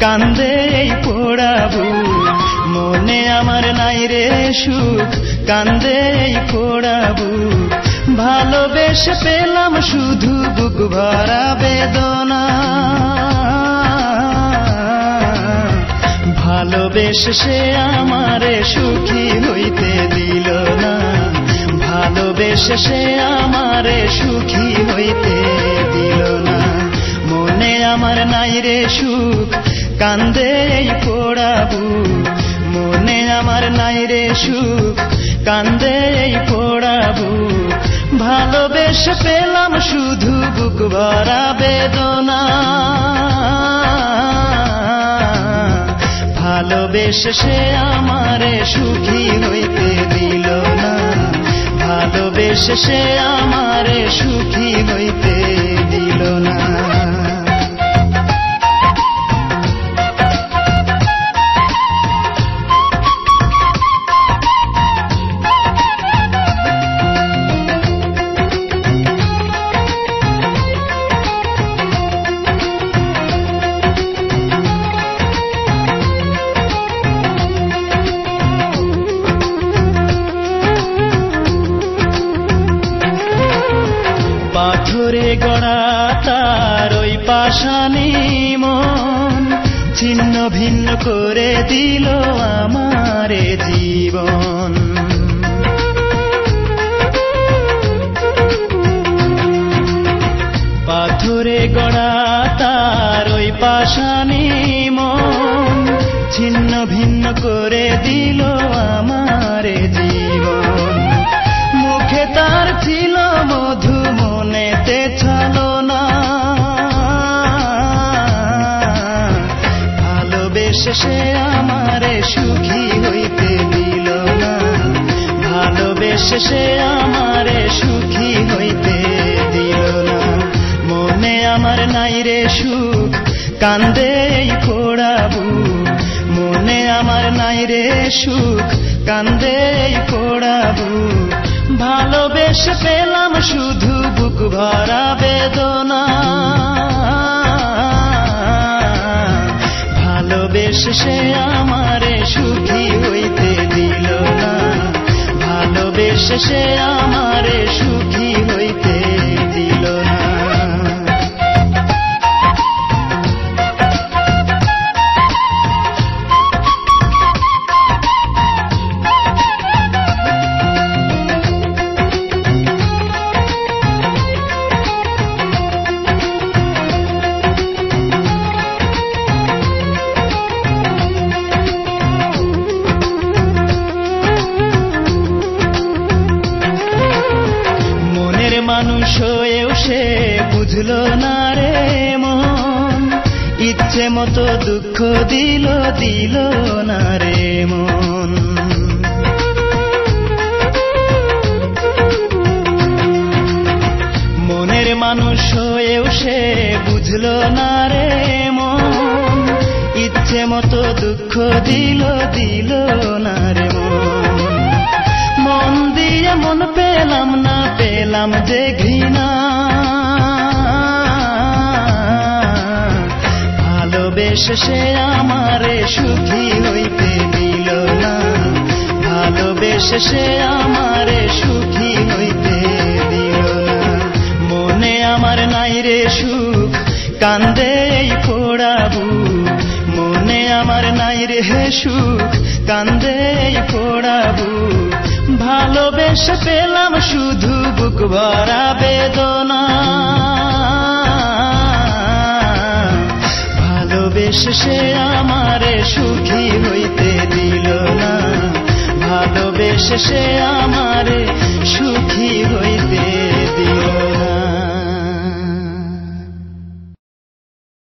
কান্দে এই পোড়া বুক। মনে আমার নাই রে সুখ, কান্দে এই পোড়া বুক। ভালোবেসে পেলাম শুধু বুক ভরা বেদনা, ভালোবেসে সে আমারে সুখী হইতে দিল না, ভালোবেসে সে আমারে সুখী হইতে দিল না। মনে আমার নাই রে সুখ, কান্দে এই পোড়া বুক। মনে আমার নাই রে সুখ, কান্দে এই পোড়া বুক। ভালোবেসে পেলাম শুধু বুক ভরা বেদনা, ভালোবেসে সে আমারে সুখী হইতে দিল না, ভালোবেসে সে আমারে সুখী হইতে দিল না। পাথরে গড়া তার ওই পাষাণী মন, ছিন্ন ভিন্ন করে দিল আমারে জীবন। পাথরে গড়া তার ওই পাষাণী মন, ছিন্ন ভিন্ন করে দিল আমারে জীবন। মুখে তার ছিল মধু, মনেতে ছলনা, ভালোবেসে সে আমারে সুখী হইতে দিল না, ভালোবেসে সে আমারে সুখী হইতে দিল না। মনে আমার নাই রে সুখ, কান্দে এই পোড়া বুক। মনে আমার নাই রে সুখ, কান্দে এই পোড়া বুক। ভালোবেসে পেলাম শুধু বুক ভরা বেদনা, ভালোবেসে সে আমারে সুখী হইতে দিল না, ভালোবেসে সে আমারে সুখী হইতে দিল না। মানুষ হয়েও সে বুঝলো না রে মন, ইচ্ছে মতো দুঃখ দিল দিল না রে মন। মনের মানুষ হয়েও সে বুঝলো না রে মন, ইচ্ছে মতো দুঃখ দিল দিল না রে মন। মন দিয়ে মন পেলাম না, পেলাম যে ঘৃণা, ভালোবেসে সে আমারে সুখী হইতে দিল না, ভালোবেসে সে আমারে সুখী হইতে দিল না। মনে আমার নাই রে সুখ, কান্দে এই পোড়া বুক। মনে আমার নাই রে সুখ, কান্দে এই পোড়া বুক। ভালোবেসে পেলাম শুধু বুক ভরা বেদনা, ভালোবেসে সে আমারে সুখী হইতে দিল না, ভালোবেসে সে আমারে সুখী